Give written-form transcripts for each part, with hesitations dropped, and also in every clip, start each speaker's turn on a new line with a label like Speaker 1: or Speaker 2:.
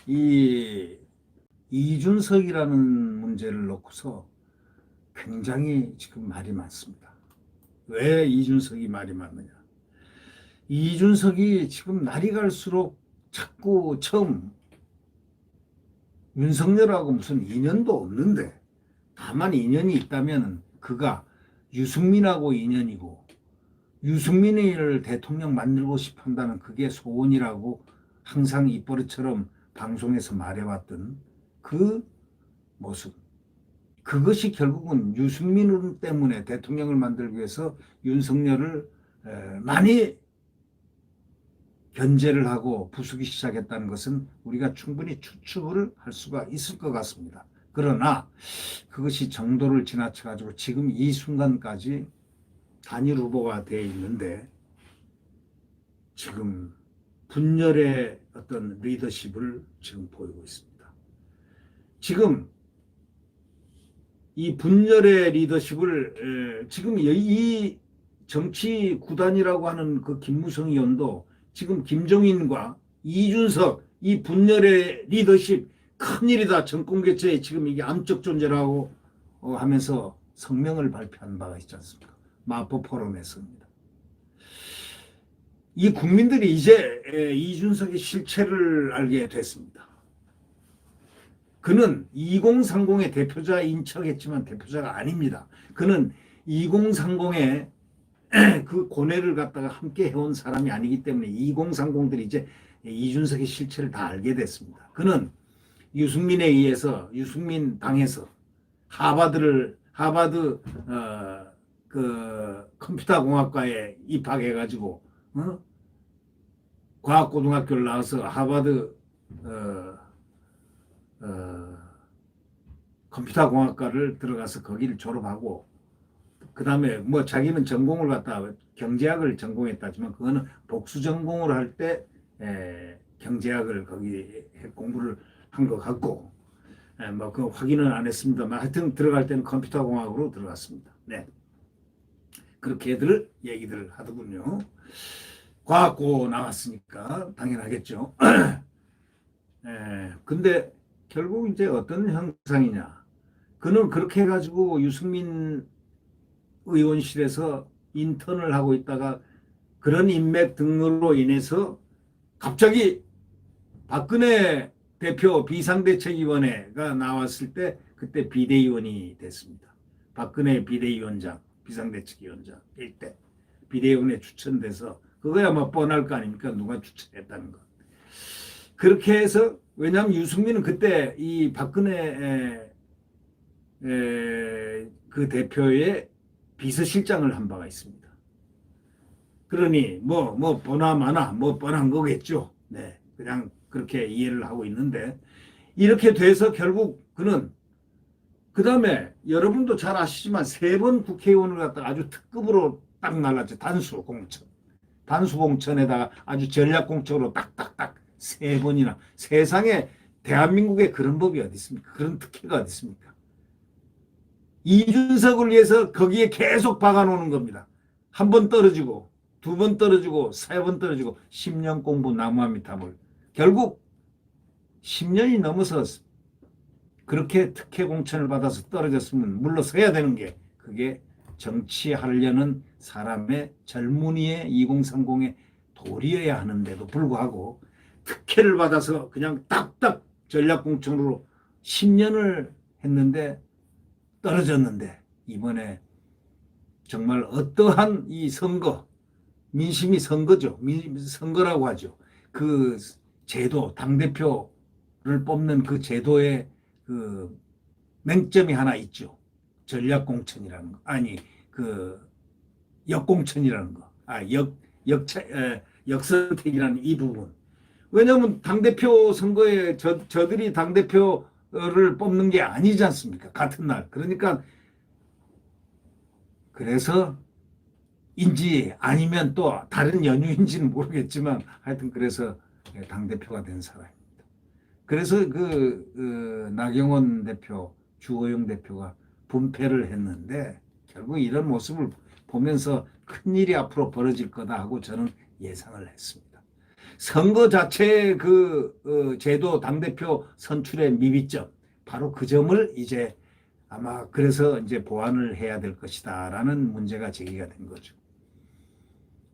Speaker 1: 이 이준석이라는 문제를 놓고서 굉장히 지금 말이 많습니다. 왜 이준석이 말이 많느냐? 이준석이 지금 날이 갈수록 자꾸 처음 윤석열하고 무슨 인연도 없는데, 다만 인연이 있다면 그가 유승민하고 인연이고 유승민을 대통령 만들고 싶어 한다는 그게 소원이라고 항상 입버릇처럼 방송에서 말해왔던 그 모습, 그것이 결국은 유승민 때문에 대통령을 만들기 위해서 윤석열을 많이 견제를 하고 부수기 시작했다는 것은 우리가 충분히 추측을 할 수가 있을 것 같습니다. 그러나 그것이 정도를 지나쳐가지고 지금 이 순간까지 단일 후보가 되어 있는데, 지금 분열의 어떤 리더십을 지금 보이고 있습니다. 지금 이 분열의 리더십을 지금 이 정치 구단이라고 하는 그 김무성 의원도 지금 김종인과 이준석 이 분열의 리더십 큰일이다, 정권 교체에 지금 이게 암적 존재라고 하면서 성명을 발표한 바가 있지 않습니까? 마포 포럼에서입니다. 이 국민들이 이제 이준석의 실체를 알게 됐습니다. 그는 2030의 대표자인 척했지만 대표자가 아닙니다. 그는 2030의 그 고뇌를 갖다가 함께 해온 사람이 아니기 때문에 2030들이 이제 이준석의 실체를 다 알게 됐습니다. 그는 유승민에 의해서, 유승민 당에서 하버드 그 컴퓨터공학과에 입학해가지고 과학고등학교를 나와서 하버드 컴퓨터공학과를 들어가서 거기를 졸업하고, 그 다음에 뭐 자기는 전공을 갖다 경제학을 전공했다지만 그거는 복수 전공을 할 때 경제학을 거기 공부를 한 것 같고, 뭐 그 확인은 안 했습니다만 하여튼 들어갈 때는 컴퓨터공학으로 들어갔습니다. 네, 그렇게 얘기들을 하더군요. 과학고 나왔으니까 당연하겠죠. 근데 결국 이제 어떤 형상이냐? 그는 그렇게 해가지고 유승민 의원실에서 인턴을 하고 있다가 그런 인맥 등으로 인해서 갑자기 박근혜 대표 비상대책위원회가 나왔을 때 그때 비대위원이 됐습니다. 박근혜 비대위원장, 비상대책위원장일 때 비대위원회 추천돼서, 그거야 뭐 뻔할 거 아닙니까? 누가 추천했다는 거. 그렇게 해서, 왜냐하면 유승민은 그때 이 박근혜 그 대표의 비서실장을 한 바가 있습니다. 그러니 뭐 보나마나 뭐 뻔한 거겠죠. 네, 그냥 그렇게 이해를 하고 있는데, 이렇게 돼서 결국 그는 그 다음에 여러분도 잘 아시지만 3번 국회의원을 갖다가 아주 특급으로 딱 날랐죠. 단수공천에다가 아주 전략공천으로 딱딱딱 3번이나. 세상에 대한민국에 그런 법이 어디 있습니까? 그런 특혜가 어디 있습니까? 이준석을 위해서 거기에 계속 박아놓는 겁니다. 1번 떨어지고 2번 떨어지고 3번 떨어지고 10년 공부 나무아미타불. 결국 10년이 넘어서 그렇게 특혜 공천을 받아서 떨어졌으면 물러서야 되는 게, 그게 정치하려는 사람의 젊은이의 2030의 도리여야 하는데도 불구하고 특혜를 받아서 그냥 딱딱 전략공천으로 10년을 했는데 떨어졌는데, 이번에 정말 어떠한 이 선거, 민심이 선거죠. 선거라고 하죠. 그 제도, 당대표를 뽑는 그 제도의 그 맹점이 하나 있죠. 전략공천이라는 거. 아니, 그 역공천이라는 거. 역선택이라는 이 부분. 왜냐하면 당대표 선거에 저들이 당대표를 뽑는 게 아니지 않습니까? 같은 날. 그러니까 그래서 인지 아니면 또 다른 연유인지는 모르겠지만 하여튼 그래서 당대표가 된 사람입니다. 그래서 그 나경원 대표, 주호영 대표가 분패를 했는데 결국 이런 모습을 보면서 큰일이 앞으로 벌어질 거다 하고 저는 예상을 했습니다. 선거 자체의 그 제도 당대표 선출의 미비점, 바로 그 점을 이제 아마 그래서 이제 보완을 해야 될 것이다라는 문제가 제기가 된 거죠.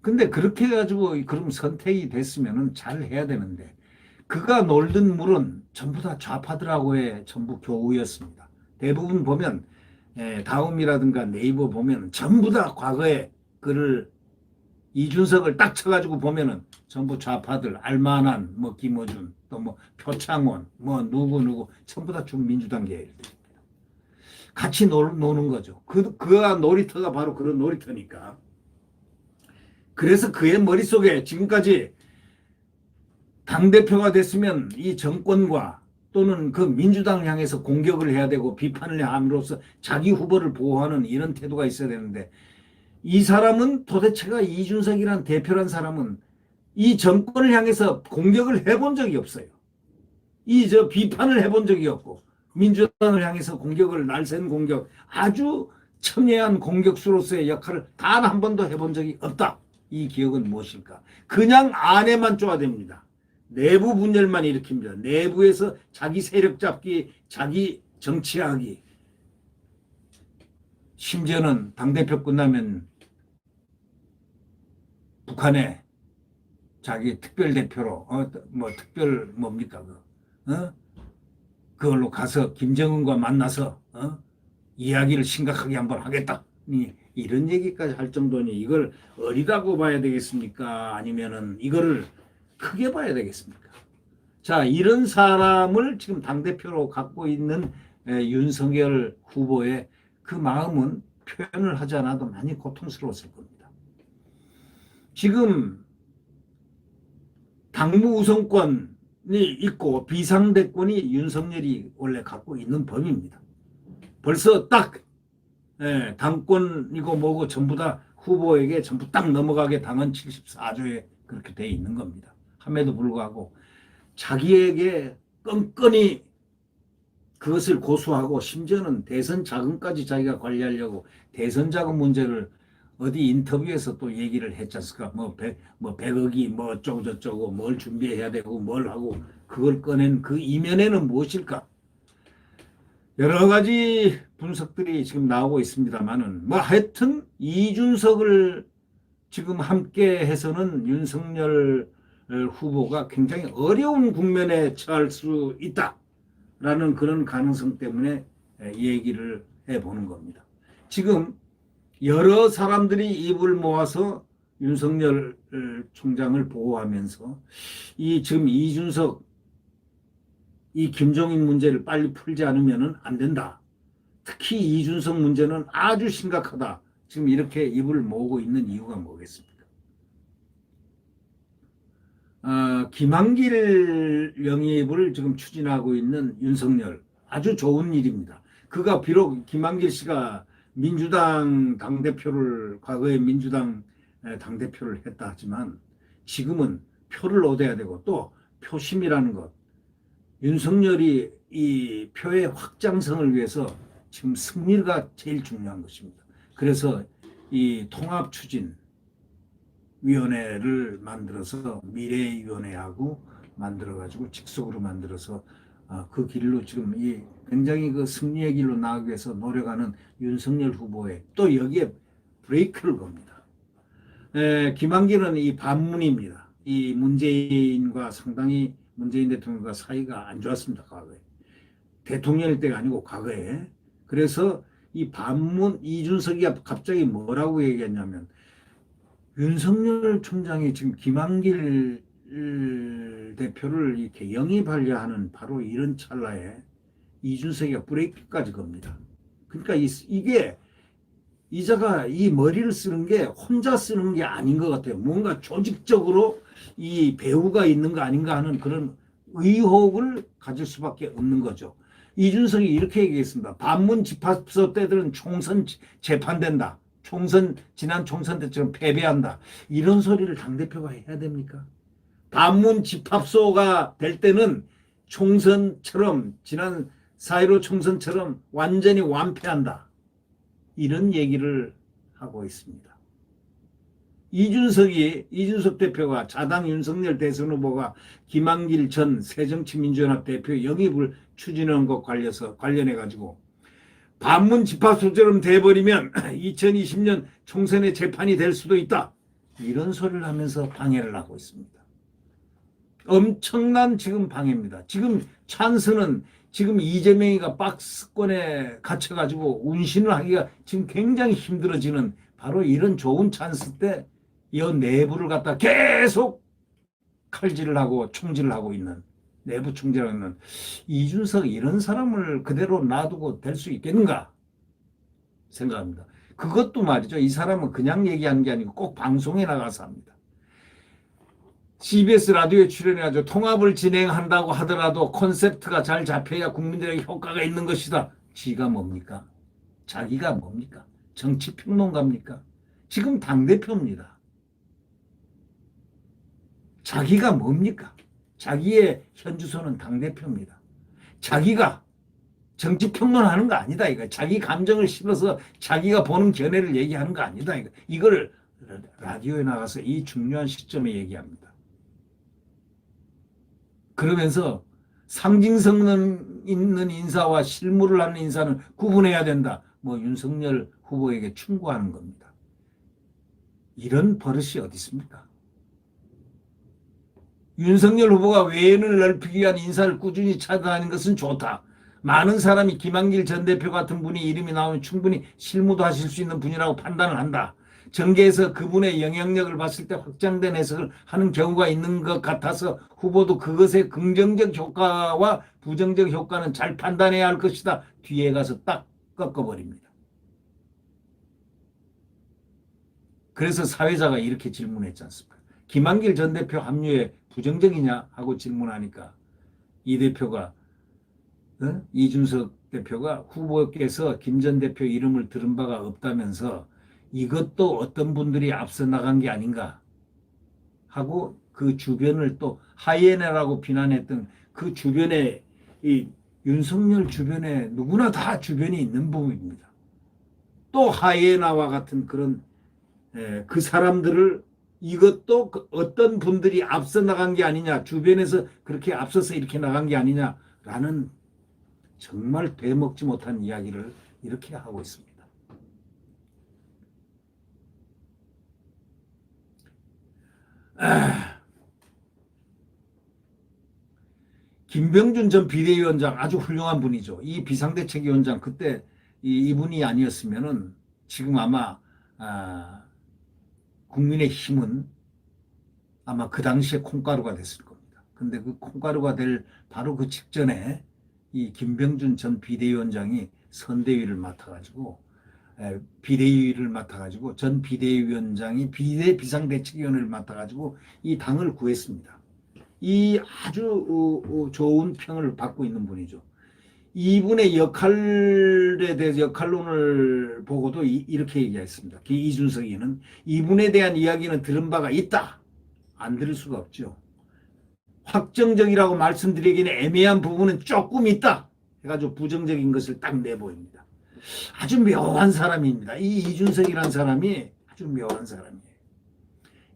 Speaker 1: 근데 그렇게 해가지고 그럼 선택이 됐으면은 잘 해야 되는데 그가 놀던 물은 전부 다 좌파들하고의 전부 교우였습니다. 대부분 보면 다음이라든가 네이버 보면 전부 다 과거에 그를 이준석을 딱 쳐가지고 보면은 전부 좌파들 알만한 뭐 김어준 또 뭐 표창원 뭐 누구 전부 다 중민주당 계열입니다. 같이 노는 거죠. 그가 놀이터가 바로 그런 놀이터니까. 그래서 그의 머릿속에 지금까지 당대표가 됐으면 이 정권과 또는 그 민주당을 향해서 공격을 해야 되고 비판을 함으로써 자기 후보를 보호하는 이런 태도가 있어야 되는데 이 사람은 도대체가 이준석이란 대표란 사람은 이 정권을 향해서 공격을 해본 적이 없어요. 비판을 해본 적이 없고 민주당을 향해서 공격을 날쌘 공격 아주 첨예한 공격수로서의 역할을 단 한 번도 해본 적이 없다. 이 기억은 무엇일까? 그냥 안에만 쪼아댑니다. 내부 분열만 일으킵니다. 내부에서 자기 세력 잡기, 자기 정치하기. 심지어는 당대표 끝나면 북한에 자기 특별대표로 특별 뭡니까 그걸로 가서 김정은과 만나서 이야기를 심각하게 한번 하겠다. 이런 얘기까지 할 정도니 이걸 어리다고 봐야 되겠습니까? 아니면은 이거를 크게 봐야 되겠습니까? 자, 이런 사람을 지금 당대표로 갖고 있는 윤석열 후보의 그 마음은 표현을 하지 않아도 많이 고통스러웠을 겁니다. 지금 당무 우선권이 있고 비상대권이 윤석열이 원래 갖고 있는 범위입니다. 벌써 딱 당권이고 뭐고 전부 다 후보에게 전부 딱 넘어가게 당헌 74조에 그렇게 돼 있는 겁니다. 함에도 불구하고 자기에게 끈끈이 그것을 고수하고 심지어는 대선 자금까지 자기가 관리하려고 대선 자금 문제를 어디 인터뷰에서 또 얘기를 했지 않습니까? 뭐 100억이 뭐 어쩌고 저쩌고 뭘 준비해야 되고 뭘 하고 그걸 꺼낸 그 이면에는 무엇일까? 여러 가지 분석들이 지금 나오고 있습니다만은 뭐 하여튼 이준석을 지금 함께 해서는 윤석열 후보가 굉장히 어려운 국면에 처할 수 있다라는 그런 가능성 때문에 얘기를 해보는 겁니다. 지금 여러 사람들이 입을 모아서 윤석열 총장을 보호하면서 지금 이준석 이 김종인 문제를 빨리 풀지 않으면 안 된다. 특히 이준석 문제는 아주 심각하다. 지금 이렇게 입을 모으고 있는 이유가 뭐겠습니까? 김한길 영입을 지금 추진하고 있는 윤석열 아주 좋은 일입니다. 그가 비록 김한길 씨가 민주당 당대표를 과거에 민주당 당대표를 했다 하지만 지금은 표를 얻어야 되고 또 표심이라는 것 윤석열이 이 표의 확장성을 위해서 지금 승리가 제일 중요한 것입니다. 그래서 이 통합추진위원회를 만들어서 미래위원회하고 만들어가지고 직속으로 만들어서 그 길로 지금 이 굉장히 그 승리의 길로 나가기 위해서 노력하는 윤석열 후보에 또 여기에 브레이크를 겁니다. 김한길은 이 반문입니다. 이 문재인과 상당히 문재인 대통령과 사이가 안 좋았습니다. 과거에. 대통령일 때가 아니고 과거에. 그래서 이 반문 이준석이 갑자기 뭐라고 얘기했냐면 윤석열 총장이 지금 김한길 대표를 이렇게 영입하려 하는 바로 이런 찰나에 이준석이가 브레이크까지 겁니다. 그러니까 이게 이자가 이 머리를 쓰는 게 혼자 쓰는 게 아닌 것 같아요. 뭔가 조직적으로 이 배후가 있는 거 아닌가 하는 그런 의혹을 가질 수밖에 없는 거죠. 이준석이 이렇게 얘기했습니다. 반문 집합소 때들은 총선 재판된다. 지난 총선 때처럼 패배한다. 이런 소리를 당대표가 해야 됩니까? 반문 집합소가 될 때는 총선처럼 지난 4.15 총선처럼 완전히 완패한다. 이런 얘기를 하고 있습니다. 이준석 대표가 자당 윤석열 대선 후보가 김한길 전 새정치민주연합 대표 영입을 추진하는 것 관련해 가지고 반문 집합소처럼 돼버리면 2020년 총선의 재판이 될 수도 있다. 이런 소리를 하면서 방해를 하고 있습니다. 엄청난 지금 방해입니다. 지금 찬스는 지금 이재명이가 박스권에 갇혀가지고 운신을 하기가 지금 굉장히 힘들어지는 바로 이런 좋은 찬스 때 이 내부를 갖다 계속 칼질을 하고 총질을 하고 있는 내부 총질하고 있는 이준석 이런 사람을 그대로 놔두고 될 수 있겠는가 생각합니다. 그것도 말이죠. 이 사람은 그냥 얘기하는 게 아니고 꼭 방송에 나가서 합니다. CBS 라디오에 출연해가지고 통합을 진행한다고 하더라도 콘셉트가 잘 잡혀야 국민들에게 효과가 있는 것이다. 지가 뭡니까? 자기가 뭡니까? 정치평론가입니까? 지금 당대표입니다. 자기가 뭡니까? 자기의 현주소는 당대표입니다. 자기가 정치평론하는 거 아니다. 이거 자기 감정을 실어서 자기가 보는 견해를 얘기하는 거 아니다. 이걸 라디오에 나가서 이 중요한 시점에 얘기합니다. 그러면서 상징성 있는 인사와 실무를 하는 인사는 구분해야 된다. 뭐 윤석열 후보에게 충고하는 겁니다. 이런 버릇이 어디 있습니까? 윤석열 후보가 외연을 넓히기 위한 인사를 꾸준히 찾아다니는 것은 좋다. 많은 사람이 김한길 전 대표 같은 분이 이름이 나오면 충분히 실무도 하실 수 있는 분이라고 판단을 한다. 정계에서 그분의 영향력을 봤을 때 확장된 해석을 하는 경우가 있는 것 같아서 후보도 그것의 긍정적 효과와 부정적 효과는 잘 판단해야 할 것이다. 뒤에 가서 딱 꺾어버립니다. 그래서 사회자가 이렇게 질문했지 않습니까? 김한길 전 대표 합류에 부정적이냐 하고 질문하니까 이 대표가 이준석 대표가 후보께서 김 전 대표 이름을 들은 바가 없다면서 이것도 어떤 분들이 앞서 나간 게 아닌가 하고 그 주변을 또 하이에나라고 비난했던 그 주변에 이 윤석열 주변에 누구나 다 주변이 있는 부분입니다. 또 하이에나와 같은 그런 그 사람들을 이것도 어떤 분들이 앞서 나간 게 아니냐 주변에서 그렇게 앞서서 이렇게 나간 게 아니냐라는 정말 되먹지 못한 이야기를 이렇게 하고 있습니다. 김병준 전 비대위원장 아주 훌륭한 분이죠. 이 비상대책위원장 그때 이분이 아니었으면은 지금 아마 국민의힘은 아마 그 당시에 콩가루가 됐을 겁니다. 근데 그 콩가루가 될 바로 그 직전에 이 김병준 전 비대위원장이 선대위를 맡아가지고 전 비대위원장이 비상대책위원회를 맡아가지고 이 당을 구했습니다. 이 아주 좋은 평을 받고 있는 분이죠. 이분의 역할에 대해서 역할론을 보고도 이렇게 얘기했습니다. 이준석이는 이분에 대한 이야기는 들은 바가 있다. 안 들을 수가 없죠. 확정적이라고 말씀드리기는 애매한 부분은 조금 있다. 해가지고 부정적인 것을 딱 내보입니다. 아주 묘한 사람입니다. 이 이준석이라는 사람이 아주 묘한 사람이에요.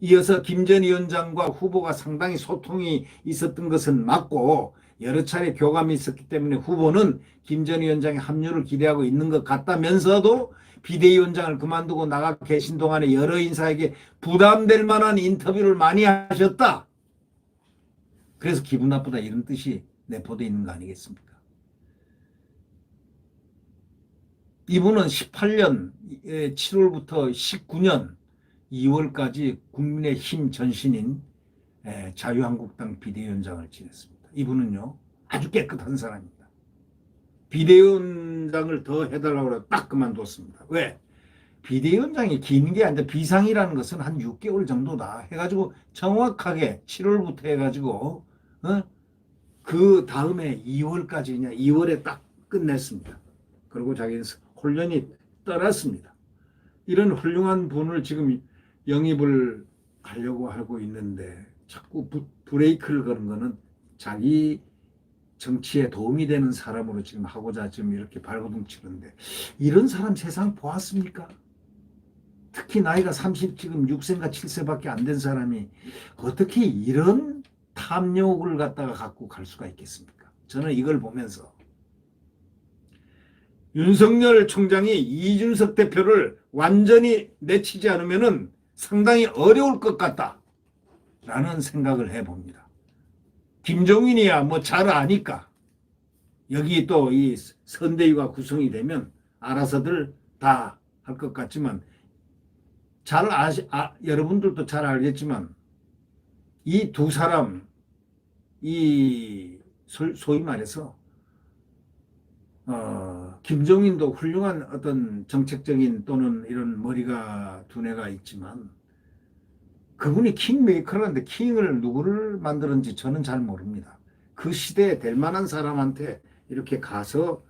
Speaker 1: 이어서 김 전 위원장과 후보가 상당히 소통이 있었던 것은 맞고 여러 차례 교감이 있었기 때문에 후보는 김 전 위원장의 합류를 기대하고 있는 것 같다면서도 비대위원장을 그만두고 나가 계신 동안에 여러 인사에게 부담될 만한 인터뷰를 많이 하셨다. 그래서 기분 나쁘다 이런 뜻이 내포되어 있는 거 아니겠습니까? 이분은 18년 7월부터 19년 2월까지 국민의힘 전신인 자유한국당 비대위원장을 지냈습니다. 이분은요 아주 깨끗한 사람입니다. 비대위원장을 더 해달라고 해서 딱 그만뒀습니다. 왜? 비대위원장이 긴 게 아니라 비상이라는 것은 한 6개월 정도다 해가지고 정확하게 7월부터 해가지고 그 다음에 2월까지 그냥 2월에 딱 끝냈습니다. 그리고 자기는 홀연히 떠났습니다. 이런 훌륭한 분을 지금 영입을 하려고 하고 있는데 자꾸 브레이크를 거는 거는 자기 정치에 도움이 되는 사람으로 지금 하고자 지금 이렇게 발버둥 치는데 이런 사람 세상 보았습니까? 특히 나이가 30 지금 6세인가 7세밖에 안 된 사람이 어떻게 이런 탐욕을 갖고 갈 수가 있겠습니까? 저는 이걸 보면서 윤석열 총장이 이준석 대표를 완전히 내치지 않으면은 상당히 어려울 것 같다라는 생각을 해봅니다. 김종인이야 뭐 잘 아니까 여기 또 이 선대위가 구성이 되면 알아서들 다 할 것 같지만 여러분들도 잘 알겠지만 이 두 사람 이 소위 말해서 김종인도 훌륭한 어떤 정책적인 또는 이런 머리가 두뇌가 있지만 그분이 킹메이커라는데 킹을 누구를 만드는지 저는 잘 모릅니다. 그 시대에 될 만한 사람한테 이렇게 가서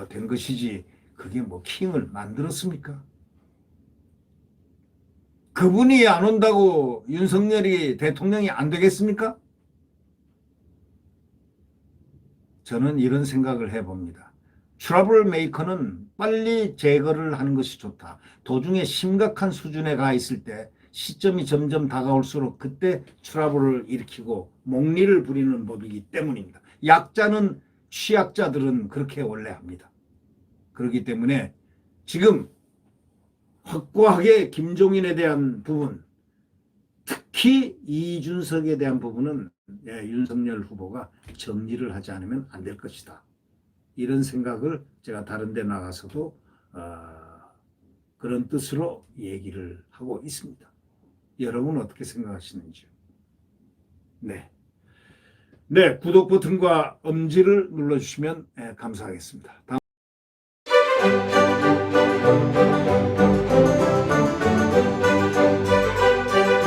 Speaker 1: 된 것이지 그게 뭐 킹을 만들었습니까? 그분이 안 온다고 윤석열이 대통령이 안 되겠습니까? 저는 이런 생각을 해봅니다. 트러블 메이커는 빨리 제거를 하는 것이 좋다. 도중에 심각한 수준에 가 있을 때 시점이 점점 다가올수록 그때 트러블을 일으키고 목리를 부리는 법이기 때문입니다. 약자는 취약자들은 그렇게 원래 합니다. 그렇기 때문에 지금 확고하게 김종인에 대한 부분, 특히 이준석에 대한 부분은 윤석열 후보가 정리를 하지 않으면 안 될 것이다. 이런 생각을 제가 다른 데 나가서도 그런 뜻으로 얘기를 하고 있습니다. 여러분은 어떻게 생각하시는지요? 네. 네, 구독 버튼과 엄지를 눌러주시면 감사하겠습니다.